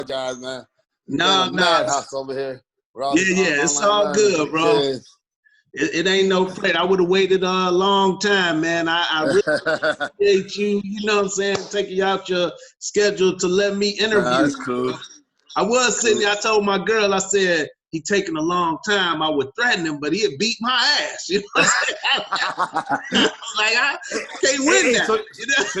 apologize, man. No. Madhouse over here. Yeah, it's all good, bro. It ain't no play. I would have waited a long time, man. I really appreciate you, you know what I'm saying, taking you out your schedule to let me interview. That's cool. I was sitting there, I told my girl, I said, he taking a long time. I would threaten him, but he'd beat my ass. You know what I'm saying? I was like, I can't win that. So, you know? So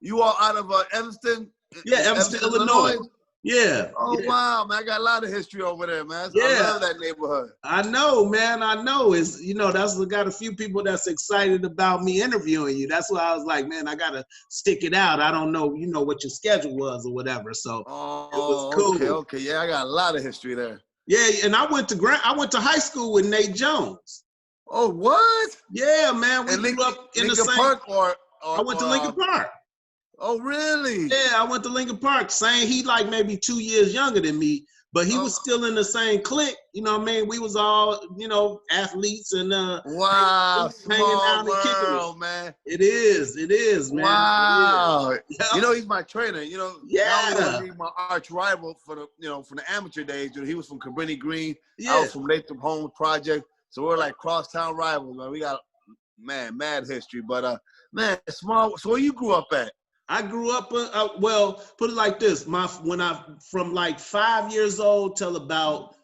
you all out of Evanston? Yeah, Evanston, Illinois. Yeah. Oh, yeah. Wow, man. I got a lot of history over there, man. Yeah. I love that neighborhood. I know, man. I know. It's, you know, that's got a few people that's excited about me interviewing you. That's why I was like, man, I got to stick it out. I don't know, you know, what your schedule was or whatever. So it was cool. Okay. Yeah, I got a lot of history there. Yeah, and I went to high school with Nate Jones. Oh, what? Yeah, man. We grew up in the same. Park or I went to Lincoln Park. Oh, really? Yeah, I went to Lincoln Park. He like maybe 2 years younger than me, but he was still in the same clique. You know what I mean? We was all, you know, athletes and wow, hanging out small and kicking world, man. It is, man. Wow. Yeah. You know, he's my trainer. You know, yeah. Not only was he my arch rival for the amateur days. You know, he was from Cabrini Green. Yeah. I was from Latham Homes Project. So we're like crosstown rivals, man. We got mad history. But man, small. So where you grew up at? I grew up, well, put it like this. From like 5 years old till about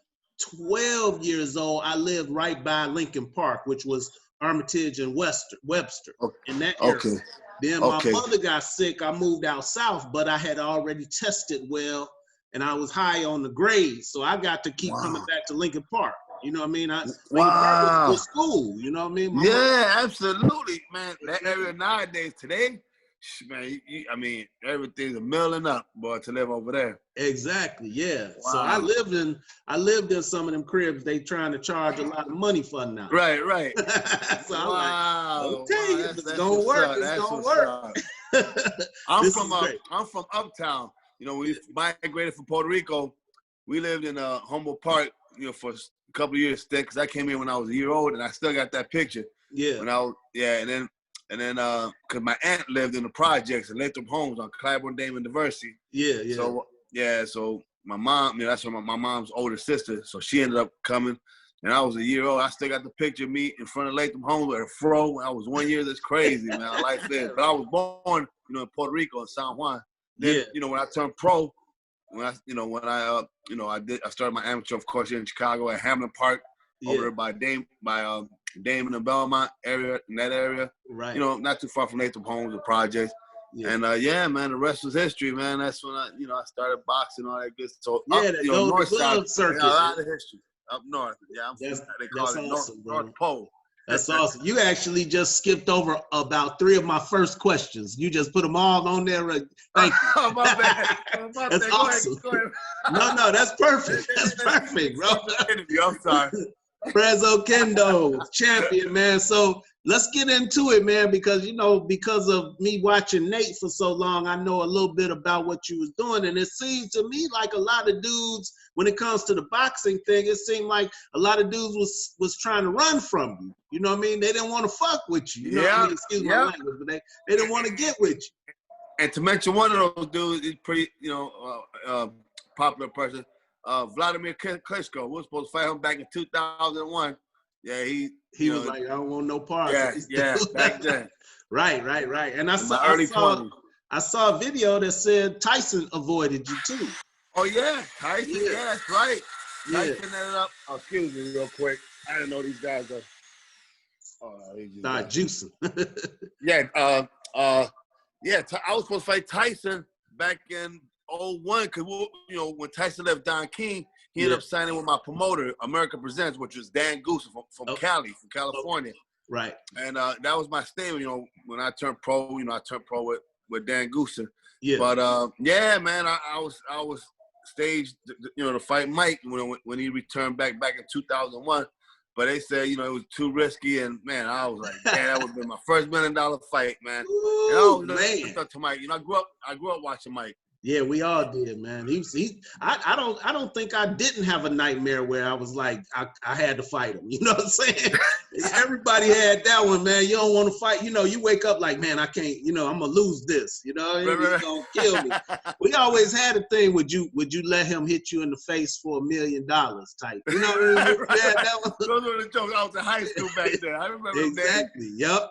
12 years old, I lived right by Lincoln Park, which was Armitage and Webster in that area. Okay. Then my mother got sick. I moved out south, but I had already tested well, and I was high on the grades, so I got to keep coming back to Lincoln Park. You know what I mean? Lincoln Park was school. You know what I mean? Absolutely, man. That area nowadays, today, man, I mean, everything's milling up, boy, to live over there. Exactly, yeah. Wow. So I lived in some of them cribs they trying to charge a lot of money for now. Right. So I'm like, okay, if it's gonna work, it's gonna work. I'm from Uptown. You know, we migrated from Puerto Rico. We lived in Humboldt Park, you know, for a couple of years because I came here when I was a year old, and I still got that picture. Yeah. And then, cause my aunt lived in the projects in Latham Homes on Claiborne Dame and Diversity. Yeah. So my mom, that's my mom's older sister. So she ended up coming, and I was a year old. I still got the picture of me in front of Latham Homes with a fro when I was 1 year. That's crazy, man. Life is. But I was born, you know, in Puerto Rico in San Juan. Then, you know, when I turned pro, I started my amateur, of course, here in Chicago at Hamlin Park, over there by Dame in the Belmont area, in that area. Right. You know, not too far from Latham Homes, the projects. Yeah. And man, the rest was history, man. That's when I started boxing, all that good stuff. North side circuit. A lot of history up north. Yeah, they call it awesome, North Pole. That's awesome. You actually just skipped over about 3 of my first questions. You just put them all on there. Thank you. My bad. That's awesome. Go ahead. No, that's perfect. That's perfect, bro. I'm sorry. Prez Oquendo, champion, man. So let's get into it, man, because, you know, because of me watching Nate for so long, I know a little bit about what you was doing. And it seemed to me like a lot of dudes, when it comes to the boxing thing, it seemed like a lot of dudes was trying to run from you. You know what I mean? They didn't want to fuck with you. You know what I mean? Excuse my language, but they didn't want to get with you. And to mention one of those dudes, is pretty, you know, popular person. Vladimir Klitschko. We were supposed to fight him back in 2001. Yeah, he was like, I don't want no part. Yeah, back then. Right. And I saw a video that said Tyson avoided you too. Oh yeah, Tyson. Yeah, that's right. Yeah. Tyson ended up. Oh, excuse me, real quick. I didn't know these guys are. Start juicing. I was supposed to fight Tyson back in 01, because, you know, when Tyson left Don King, he ended up signing with my promoter, America Presents, which was Dan Goose from Cali, from California. Right. And that was my statement, you know, when I turned pro, you know, I turned pro with Dan Goose. Yeah. But man, I was staged, you know, to fight Mike when he returned back in 2001. But they said, you know, it was too risky, and man, I was like, man, that would have been my first $1 million fight, man. Ooh, man. I thought to Mike, you know, I grew up watching Mike. Yeah, we all did, man. I don't think I didn't have a nightmare where I was like, I had to fight him. You know what I'm saying? Everybody had that one, man. You don't want to fight. You know, you wake up like, man, I can't, I'm going to lose this. You know, he's going to kill me. We always had a thing, would you let him hit you in the face for $1 million type? You know what I mean? Right. That one. Those were the jokes. I was in high school back then. I remember exactly. Yep.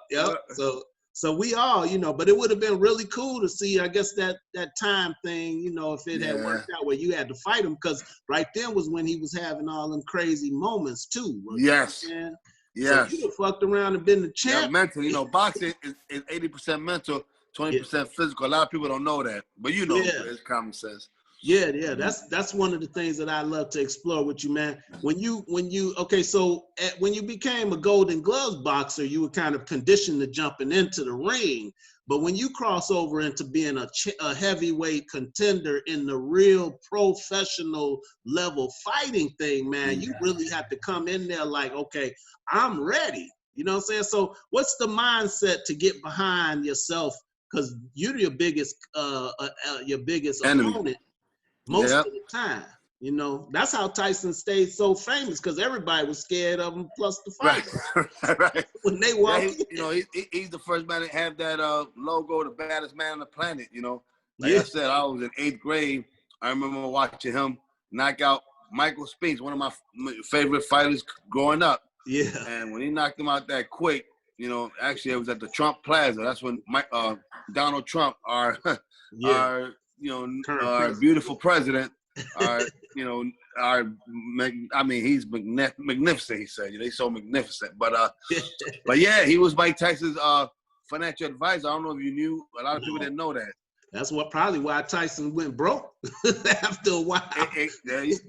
So we all, but it would have been really cool to see, I guess, that time thing, if it had worked out where you had to fight him, because right then was when he was having all them crazy moments too. Yes. Yes. So you have fucked around and been the champ. Yeah, mental. Boxing is 80% mental, 20% physical. A lot of people don't know that, but it's common sense. Yeah, that's one of the things that I love to explore with you, man. When you became a Golden Gloves boxer, you were kind of conditioned to jumping into the ring. But when you cross over into being a heavyweight contender in the real professional level fighting thing, man, you really have to come in there like, okay, I'm ready. You know what I'm saying? So what's the mindset to get behind yourself? Because you're your biggest enemy. Opponent. Most of the time, that's how Tyson stayed so famous, because everybody was scared of him, plus the fighters. Right. When they walk in. He's the first man to have that logo, the baddest man on the planet, I said, I was in 8th grade. I remember watching him knock out Michael Spinks, one of my favorite fighters growing up. Yeah. And when he knocked him out that quick, actually it was at the Trump Plaza. That's when Donald Trump, our beautiful president, he's magnificent, he said. They're so magnificent. But yeah, he was Mike Tyson's financial advisor. I don't know if you knew. A lot of people didn't know that. That's probably why Tyson went broke after a while. There you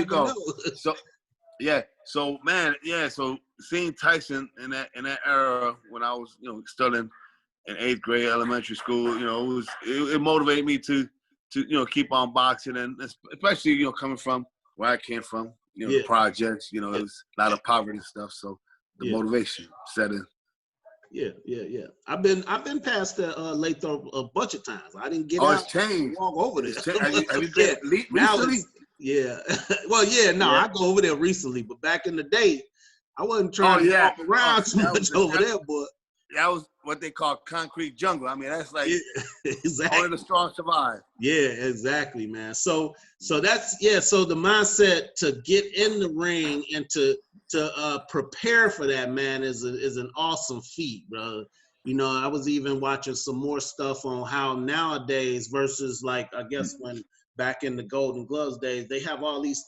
go. So seeing Tyson in that era when I was, still in 8th grade elementary school, it motivated me to keep on boxing, and especially, coming from where I came from, the projects, it was a lot of poverty and stuff. So the motivation set in. Yeah. I've been past the Lathrop a bunch of times. I didn't get out. It's changed. Walk over there. Have you been recently? Yeah. Well, I go over there recently, but back in the day, I wasn't trying to walk around too much over there, boy. That was what they call concrete jungle. I mean, that's like exactly. Only the strong survive. Yeah, exactly, man. So that's so the mindset to get in the ring and to prepare for that, man, is an awesome feat, bro. I was even watching some more stuff on how nowadays versus, like, I guess when back in the Golden Gloves days, they have all these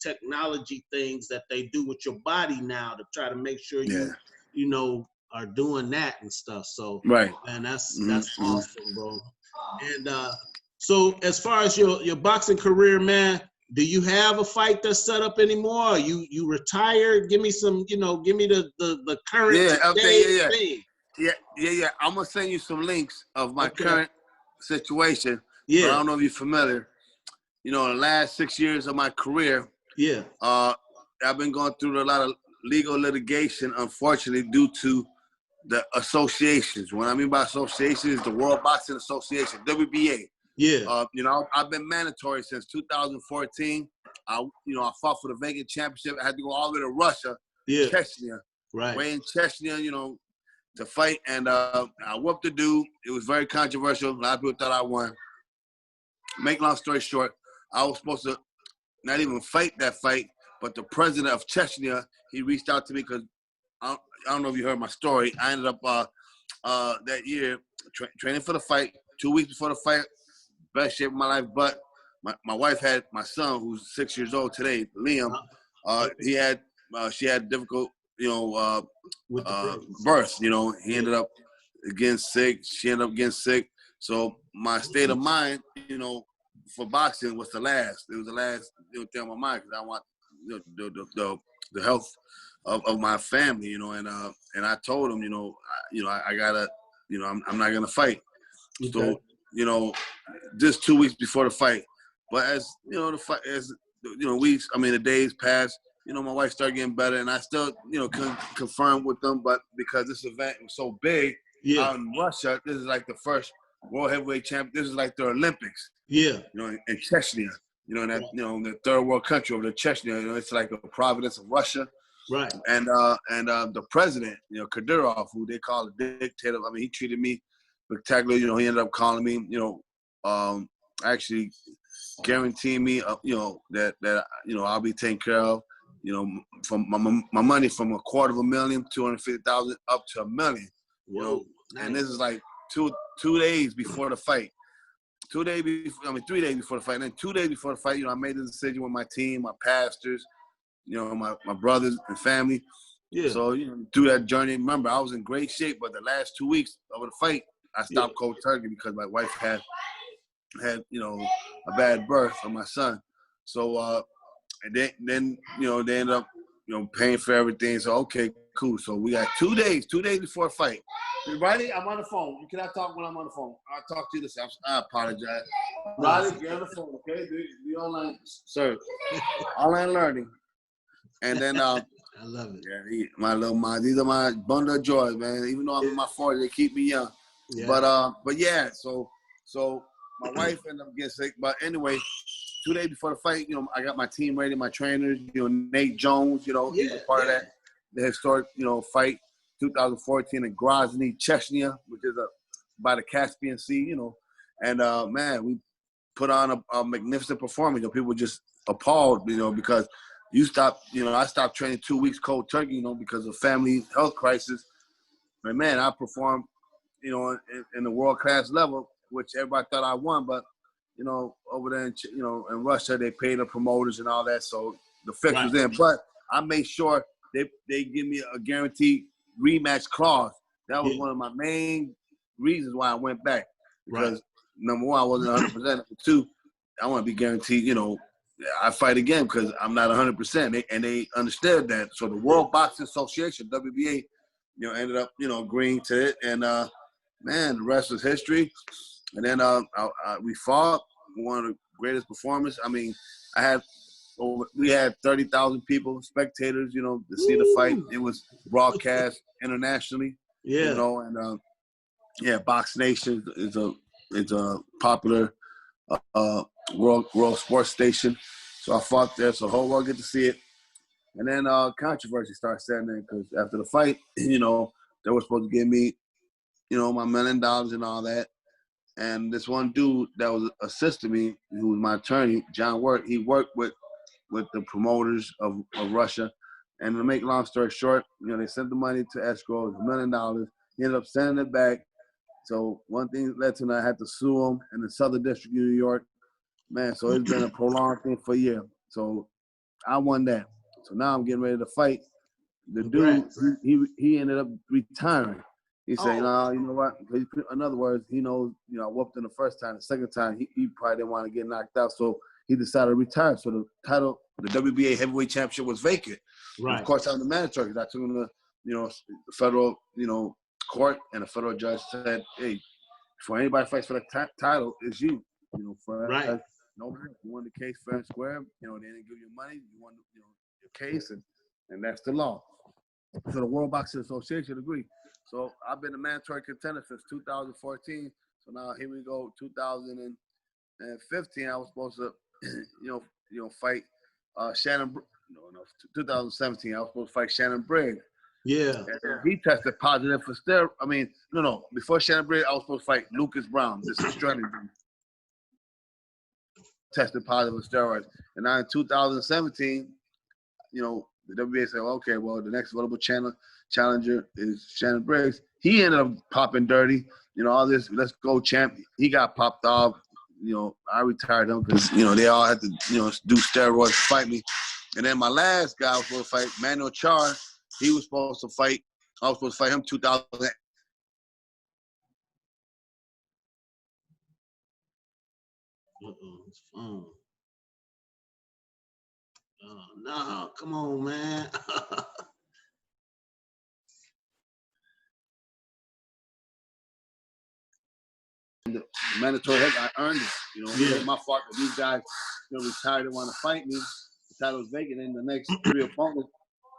technology things that they do with your body now to try to make sure you are doing that and stuff. So right, and that's awesome, bro. And so as far as your boxing career, man, do you have a fight that's set up anymore? Are you retired? Give me some, give me the current thing. Yeah. I'm gonna send you some links of my current situation. Yeah. But I don't know if you're familiar. The last 6 years of my career. Yeah. I've been going through a lot of legal litigation, unfortunately, due to the associations. What I mean by association is the World Boxing Association, WBA. Yeah. I've been mandatory since 2014. I fought for the vacant championship. I had to go all the way to Russia, Chechnya, right? Way in Chechnya, to fight, and I whooped the dude. It was very controversial. A lot of people thought I won. Make long story short, I was supposed to not even fight that fight, but the president of Chechnya, he reached out to me because I don't know if you heard my story. I ended up that year training for the fight. 2 weeks before the fight, best shape of my life. But my wife had my son, who's 6 years old today, Liam. She had difficult, birth. He ended up getting sick. She ended up getting sick. So my state of mind, for boxing was the last. It was the last thing on my mind, because I want the health of my family, and I told him, I gotta, I'm not gonna fight. So, just 2 weeks before the fight. But as the fight, the days passed. My wife started getting better, and I still, couldn't confirm with them. But because this event was so big out in Russia, this is like the first world heavyweight champion. This is like the Olympics. Yeah. You know, in Chechnya. You know, in that, you know, the third world country over the Chechnya. You know, it's like a province of Russia. Right. And the president, you know, Kadyrov, who they call a dictator. I mean, he treated me spectacular. You know, he ended up calling me. You know, actually guaranteeing me, you know, that you know I'll be taken care of. You know, from my money from $250,000, $250,000 up to $1 million. You know, nice. And this is like two days before the fight. 3 days before the fight. And then 2 days before the fight, you know, I made the decision with my team, my pastors, you know, my brothers and family. Yeah. So, you know, through that journey, remember, I was in great shape, but the last 2 weeks of the fight, I stopped cold turkey because my wife had, you know, a bad birth for my son. So, and then, you know, they ended up, you know, paying for everything. So, okay, cool. So we got 2 days before the fight. Riley, I'm on the phone. You cannot talk when I'm on the phone. I'll talk to you this. I apologize. Riley, get on the phone, okay? Be online, sir. Online learning. And then, I love it. Yeah, my little man. These are my bundle of joys, man. Even though I'm in my 40s, they keep me young. Yeah. But yeah. So my wife ended up getting sick. But anyway, 2 days before the fight, you know, I got my team ready, my trainers. You know, Nate Jones. You know, he was part of that, the historic, you know, fight 2014 in Grozny, Chechnya, which is by the Caspian Sea. You know, and man, we put on a magnificent performance. You know, people were just appalled. You know, because I stopped training 2 weeks cold turkey, you know, because of family health crisis. And man, I performed, you know, in the world class level, which everybody thought I won, but you know, over there in, you know, in Russia, they paid the promoters and all that, so the fix was in. But I made sure they give me a guaranteed rematch clause. That was one of my main reasons why I went back, because number one, I wasn't 100%. Number two, I want to be guaranteed, you know, I fight again because I'm not 100%, and they understood that. So the World Boxing Association, WBA, you know, ended up, you know, agreeing to it, and man, the rest was history. And then we fought, one of the greatest performances. I mean, we had 30,000 people, spectators, you know, to see the fight. It was broadcast internationally, you know, and Box Nation is a popular world sports station. So I fought there, so the whole world get to see it. And then controversy started setting in because after the fight, you know, they were supposed to give me, you know, my $1 million and all that. And this one dude that was assisting me, who was my attorney, John Wirt, he worked with the promoters of Russia. And to make long story short, you know, they sent the money to escrow, it was $1 million. He ended up sending it back. So one thing led to another. I had to sue him in the Southern District of New York. Man, so it's been a prolonged thing for a year. So I won that. So now I'm getting ready to fight. The dude, he ended up retiring. He said, no, you know what? In other words, he knows, you know, I whooped him the first time. The second time, he probably didn't want to get knocked out. So he decided to retire. So the title, the WBA heavyweight championship was vacant. Right. Of course, I was the mandatory because I took him to, you know, the federal, you know, court, and the federal judge said, hey, before anybody fights for the title, it's you. You know, for no, you won the case fair and square. You know, they didn't give you money. You won, you know, your case, and that's the law. So the World Boxing Association agreed. So I've been a mandatory contender since 2014. So now here we go, 2015. I was supposed to, you know, fight Shannon. No, 2017. I was supposed to fight Shannon Briggs. Yeah. And he tested positive for steroids. I mean, no. Before Shannon Briggs, I was supposed to fight Lucas Brown, this Australian dude. Tested positive for steroids. And now in 2017, you know, the WBA said, okay, well, the next available challenger is Shannon Briggs. He ended up popping dirty. You know, all this, let's go champ. He got popped off. You know, I retired him because, you know, they all had to, you know, do steroids to fight me. And then my last guy was supposed to fight, Manuel Char. He was supposed to fight, I was supposed to fight him 2000. His phone. Oh, no, come on, man. The mandatory head, I earned it. You know, it was my fault that these guys, you know, retired and want to fight me. The title was vacant, and the next 3 opponents,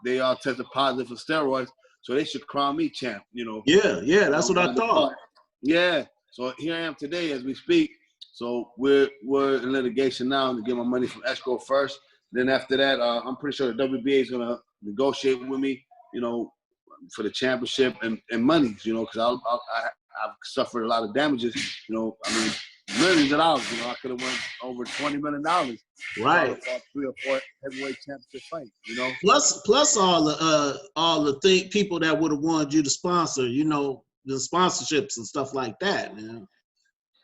they all tested positive for steroids, so they should crown me champ. You know. Yeah, that's what I thought. Yeah. So here I am today as we speak. So we're in litigation now to get my money from escrow first. Then after that, I'm pretty sure the WBA is gonna negotiate with me, you know, for the championship and monies, you know, because I've suffered a lot of damages, you know. I mean, millions of dollars, you know. I could have won over $20 million. Right. 3 or 4 heavyweight championship fights, you know. Plus all the people that would have wanted you to sponsor, you know, the sponsorships and stuff like that, man.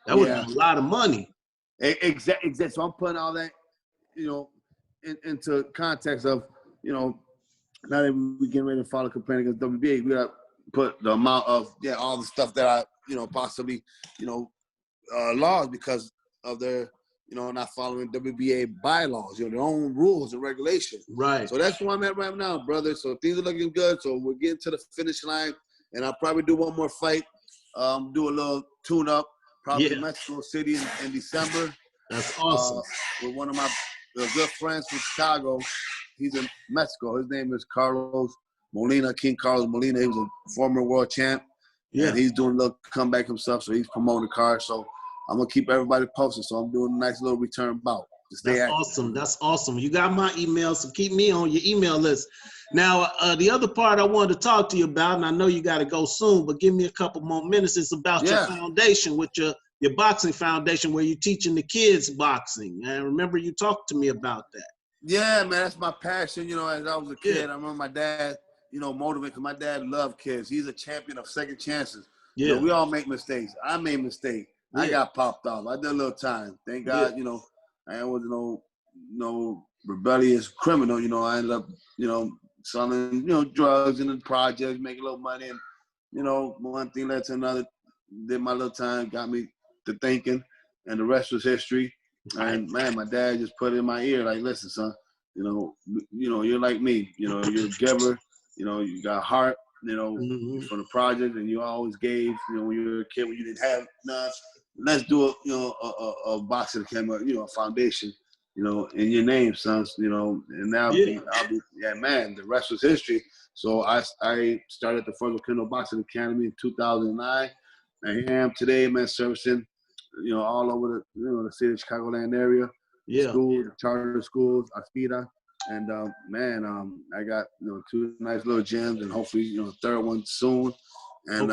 That would have been a lot of money. Exactly. So I'm putting all that, you know, into context of, you know, now that we getting ready to file a complaint against WBA, we got to put the amount of, all the stuff that I, you know, possibly, you know, lost because of their, you know, not following WBA bylaws, you know, their own rules and regulations. Right. So that's where I'm at right now, brother. So things are looking good. So we're getting to the finish line, and I'll probably do one more fight, do a little tune-up, probably in Mexico City in December. That's awesome. With one of my good friends from Chicago. He's in Mexico. His name is Carlos Molina, King Carlos Molina. He was a former world champ. Yeah. And he's doing a little comeback himself, so he's promoting the card. So I'm going to keep everybody posted. So I'm doing a nice little return bout to stay active. Awesome. That's awesome. You got my email, so keep me on your email list. Now, the other part I wanted to talk to you about, and I know you got to go soon, but give me a couple more minutes. It's about your foundation, with your boxing foundation, where you're teaching the kids boxing. And I remember you talked to me about that. Yeah, man, that's my passion. You know, as I was a kid, I remember my dad, you know, motivated, because my dad loved kids. He's a champion of second chances. Yeah. You know, we all make mistakes. I made a mistake. I got popped off. I did a little time. Thank God, you know, I wasn't no rebellious criminal. You know, I ended up, you know, selling, you know, drugs in the projects, making a little money. And, you know, one thing led to another. Did my little time, got me to thinking, and the rest was history. And man, my dad just put it in my ear, like, listen, son, you know, you're like me. You know, you're a giver. You know, you got heart. You know, from the project, and you always gave. You know, when you were a kid, when you didn't have none, let's do a, you know, a boxing camera, you know, a foundation, you know, in your name, sons. You know, and now I'll be, man, the rest was history. So I started the first Oquendo Boxing Academy in 2009, and here I am today, man, servicing, you know, all over the, you know, the city of Chicagoland area, schools, charter schools, Aspira, and man, I got, you know, 2 nice little gyms, and hopefully, you know, a third one soon, and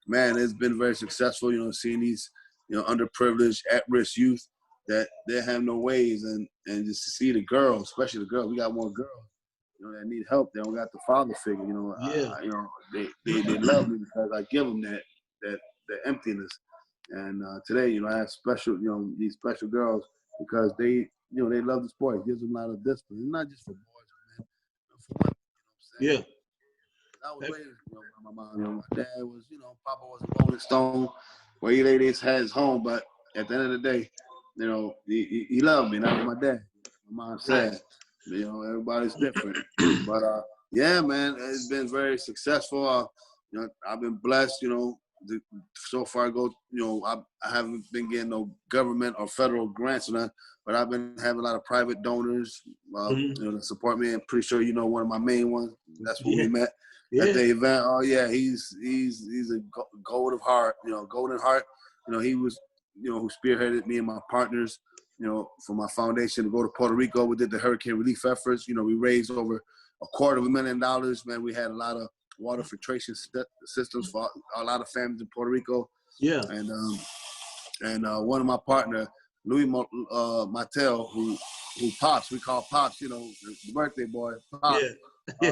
man, it's been very successful, you know, seeing these, you know, underprivileged, at-risk youth that they have no ways, and just to see the girls, especially the girls, we got more girls, you know, that need help. They don't got the father figure, you know. You know, they love me because I give them that emptiness. And today, you know, I have special, you know, these special girls, because they, you know, they love the sport. It gives them a lot of discipline. It's not just for boys, man. For women, you know what I'm saying? I was raised, you know, by my mom. You know, my dad was, you know, Papa was a Rolling Stone, where he laid his head home. But at the end of the day, you know, he loved me. That was my dad. My mom said, you know, everybody's different. But yeah, man, it's been very successful. You know, I've been blessed. You know, so far, you know, I haven't been getting no government or federal grants or nothing, but I've been having a lot of private donors, you know, to support me. I'm pretty sure you know one of my main ones. That's when we met at the event. Oh yeah, he's a golden heart. You know, You know, he was, you know, who spearheaded me and my partners, you know, for my foundation to go to Puerto Rico. We did the hurricane relief efforts. You know, we raised over $250,000. Man, we had a lot of water filtration systems for a lot of families in Puerto Rico. Yeah. And one of my partner, Louis Mattel, who Pops, we call Pops, you know, the birthday boy, Pops. He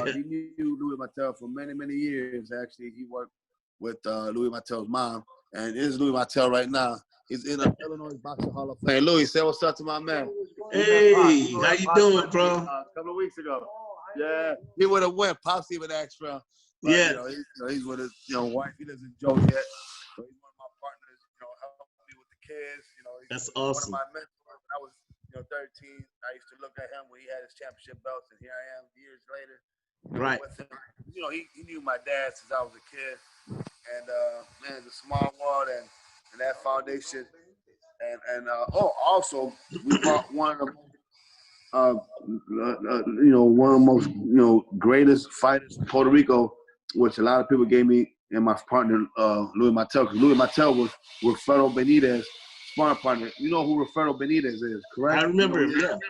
knew Louis Mattel for many, many years. Actually, he worked with Louis Mattel's mom, and this is Louis Mattel right now. He's in the Illinois Boxing Hall of Fame. Hey, Louis, say what's up to my man. Hey, how you doing, bro? A couple of weeks ago. Yeah, he would have went. Pops even asked for him. But, you know, he's with his, you know, wife. He doesn't joke yet. So he's one of my partners, you know, helping me with the kids. You know, that's awesome. One of my mentors. When I was, you know, 13, I used to look at him when he had his championship belts, and here I am years later. Right. With him. You know, he knew my dad since I was a kid. And, man, it's a small world, and that foundation. And also, we brought one of the you know, one of the most, you know, greatest fighters in Puerto Rico, which a lot of people gave me and my partner Louis Martel, because Louis Martel was Rafael Benitez sparring partner. You know who Rafael Benitez is, correct? I remember him.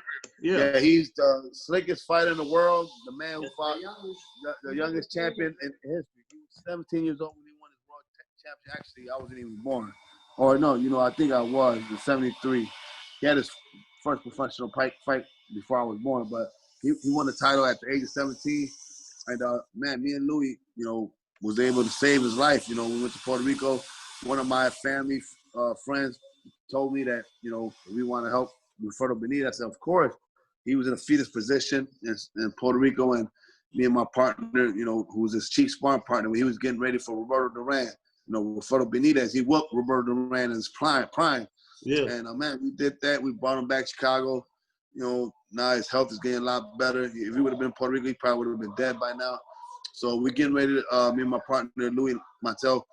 Yeah, he's the slickest fighter in the world. The man who fought the youngest champion in history. He was 17 years old when he won his world championship. Actually, I wasn't even born. Or no, I think I was in '73. He had his first professional fight before I was born, but he won the title at the age of 17. And man, me and Louis, was able to save his life. We went to Puerto Rico. One of my family friends told me that, we want to help Roberto Benitez. I said, of course. He was in a fetus position in Puerto Rico, and me and my partner, who was his chief sparring partner, when he was getting ready for Roberto Duran, Roberto Benitez, he whooped Roberto Duran in his prime. Yeah. And, man, we did that. We brought him back to Chicago. Now his health is getting a lot better. If he would have been in Puerto Rico, he probably would have been dead by now. So we're getting ready to, me and my partner, Louis Martel,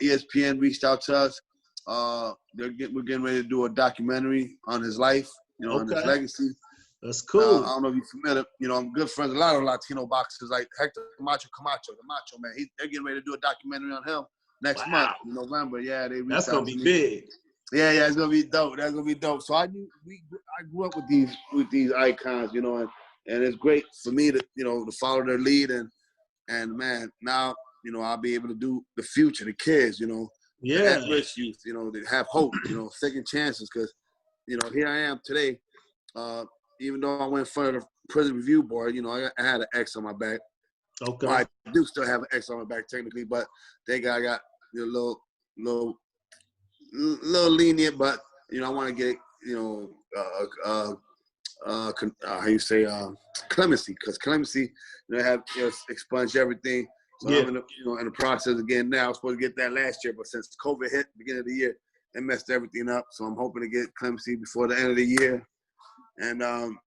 ESPN reached out to us. We're getting ready to do a documentary on his life, on his legacy. That's cool. I don't know if you're familiar. I'm good friends with a lot of Latino boxers, like Hector Camacho, the Macho Man. They're getting ready to do a documentary on him next month in November. Yeah, they reached That's out gonna to be me. big. Yeah, it's gonna be dope. That's gonna be dope. So I grew up with these icons, and it's great for me to follow their lead and man, now I'll be able to do the future, the kids, the at-risk youth, they have hope, second chances, because here I am today. Even though I went in front of the prison review board, I had an X on my back. Okay. Well, I do still have an X on my back technically, but I got a little lenient, but I want to get how you say clemency, because clemency have expunged everything. So I'm in the process again now. I was supposed to get that last year, but since COVID hit beginning of the year, it messed everything up. So I'm hoping to get clemency before the end of the year. And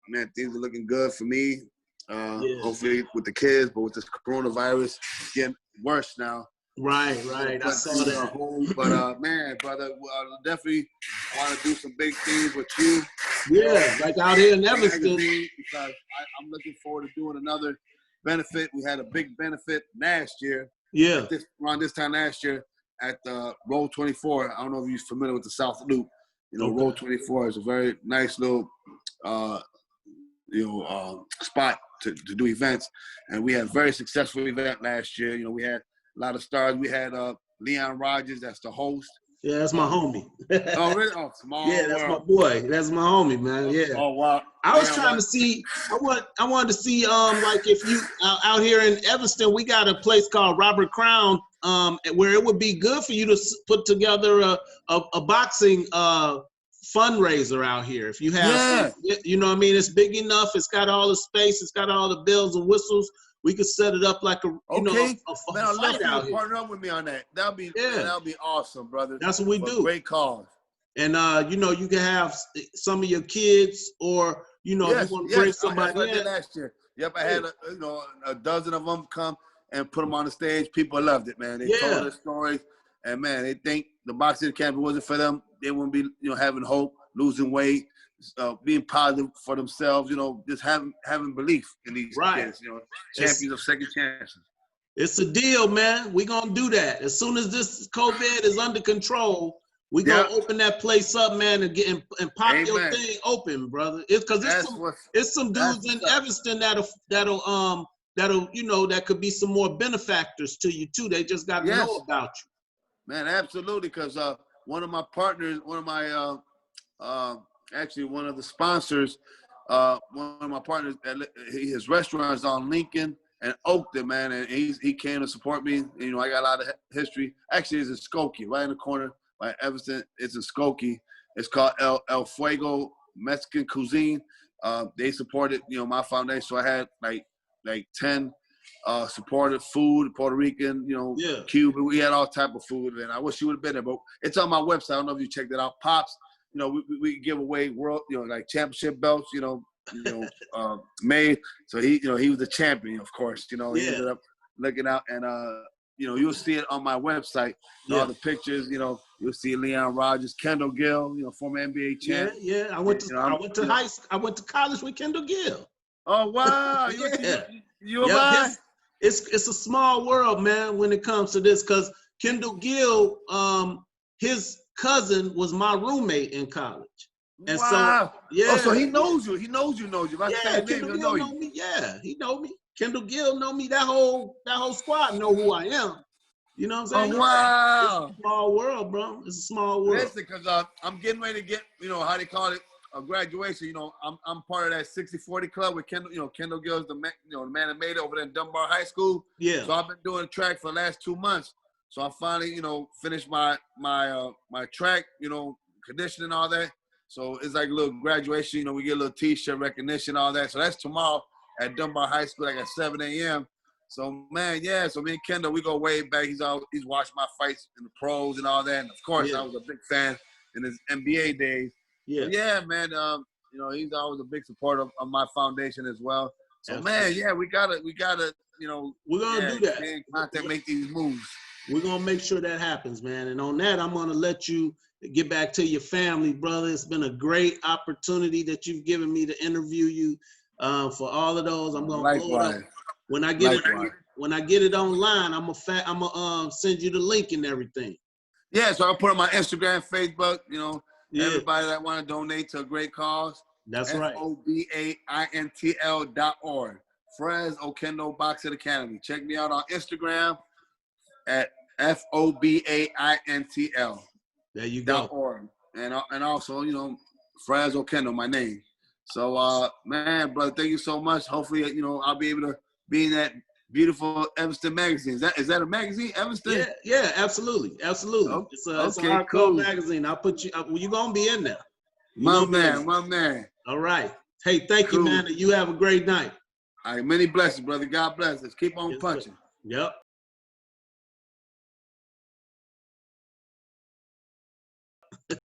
man, things are looking good for me. Hopefully with the kids, but with this coronavirus, it's getting worse now. Right. I saw that. But man, brother, I definitely want to do some big things with you. Yeah, like out here in Evanston. Because I'm looking forward to doing another benefit. We had a big benefit last year. Yeah. Around this time last year at Roll 24. I don't know if you're familiar with the South Loop. Roll 24 is a very nice little spot to do events, and we had a very successful event last year. We had a lot of stars. We had Leon Rogers, that's the host. Yeah, that's my homie. Oh, really? Oh, small yeah, that's world. My boy. That's my homie, man. Yeah. Oh, wow. I was trying to see. I wanted to see. Like if you out here in Evanston, we got a place called Robert Crown, where it would be good for you to put together a boxing fundraiser out here. If you have, you know what I mean? It's big enough. It's got all the space. It's got all the bells and whistles. We could set it up like a man, I'd love fight out to here. partner up with me on that. That'll be awesome, brother. That's what we do. Great cause. And you can have some of your kids, or if you want to bring somebody in. I did last year. Yep, I had a dozen of them come and put them on the stage. People loved it, man. They told their stories, and man, they think the boxing camp, if it wasn't for them, they wouldn't be having hope, losing weight, being positive for themselves. Just having belief in these kids. Champions of second chances. It's a deal, man. We're gonna do that as soon as this COVID is under control. We gonna open that place up, man, and pop your thing open, brother. It's because it's some dudes in Evanston that'll that could be some more benefactors to you too. They just got to know about you. Man, absolutely. Because one of my partners, actually one of the sponsors, one of my partners, his restaurant's on Lincoln and Oakton, man, and he came to support me. I got a lot of history. Actually, it's in Skokie, right in the corner. Like Evanston, it's in Skokie. It's called El Fuego Mexican Cuisine. They supported, my foundation. So I had like 10 supported food, Puerto Rican, Cuban. We had all type of food, and I wish you would have been there. But it's on my website. I don't know if you checked it out. Pops, we give away world, like championship belts, made. So he was the champion, of course. He ended up looking out, and you'll see it on my website. All the pictures, you'll see Leon Rogers, Kendall Gill, former NBA champ. Yeah. I went to college with Kendall Gill. Oh wow! You a buy? it's a small world, man, when it comes to this. Because Kendall Gill, his cousin was my roommate in college. And wow. so, yeah. Oh, so he knows you. He knows you. If I say your name, Kendall he'll Gill know you. me. Yeah, he know me. Kendall Gill know me. That whole squad know who I am. You know what I'm saying? Oh, wow. It's a small world, bro. It's a small world. Listen, because I'm getting ready to get, how they call it, a graduation. I'm part of that 60-40 club with Kendall. Kendall Gill's the man, the man that made it over there in Dunbar High School. Yeah. So I've been doing track for the last 2 months. So I finally, finished my track, conditioning, all that. So it's like a little graduation. We get a little T-shirt recognition, all that. So that's tomorrow at Dunbar High School, like at 7 a.m. So, man, yeah. So me and Kendall, we go way back. He's watched my fights in the pros and all that. And, of course, I was a big fan in his NBA days. Yeah. But yeah, man, he's always a big supporter of my foundation as well. So, man, yeah, we gotta, we're gonna do that. Stay in contact, make these moves. We're gonna make sure that happens, man. And on that, I'm gonna let you get back to your family, brother. It's been a great opportunity that you've given me to interview you. For all of those, I'm gonna blow it up. When I get it online, I'm gonna send you the link and everything. Yeah, so I'll put it on my Instagram, Facebook. Everybody that want to donate to a great cause. That's right. FOBAINTL.org. Frez Oquendo Boxing Academy. Check me out on Instagram at FOBAINTL. There you go. .org. And also, Frez Oquendo, my name. So, man, brother, thank you so much. Hopefully, I'll be able to be in that beautiful Evanston magazine. Is that a magazine, Evanston? Yeah, absolutely. Oh, it's a hardcore magazine. I'll put you. You're gonna be in there. My man. All right. Hey, thank you, man. You have a great night. All right, many blessings, brother. God bless us. Keep on punching. Yep.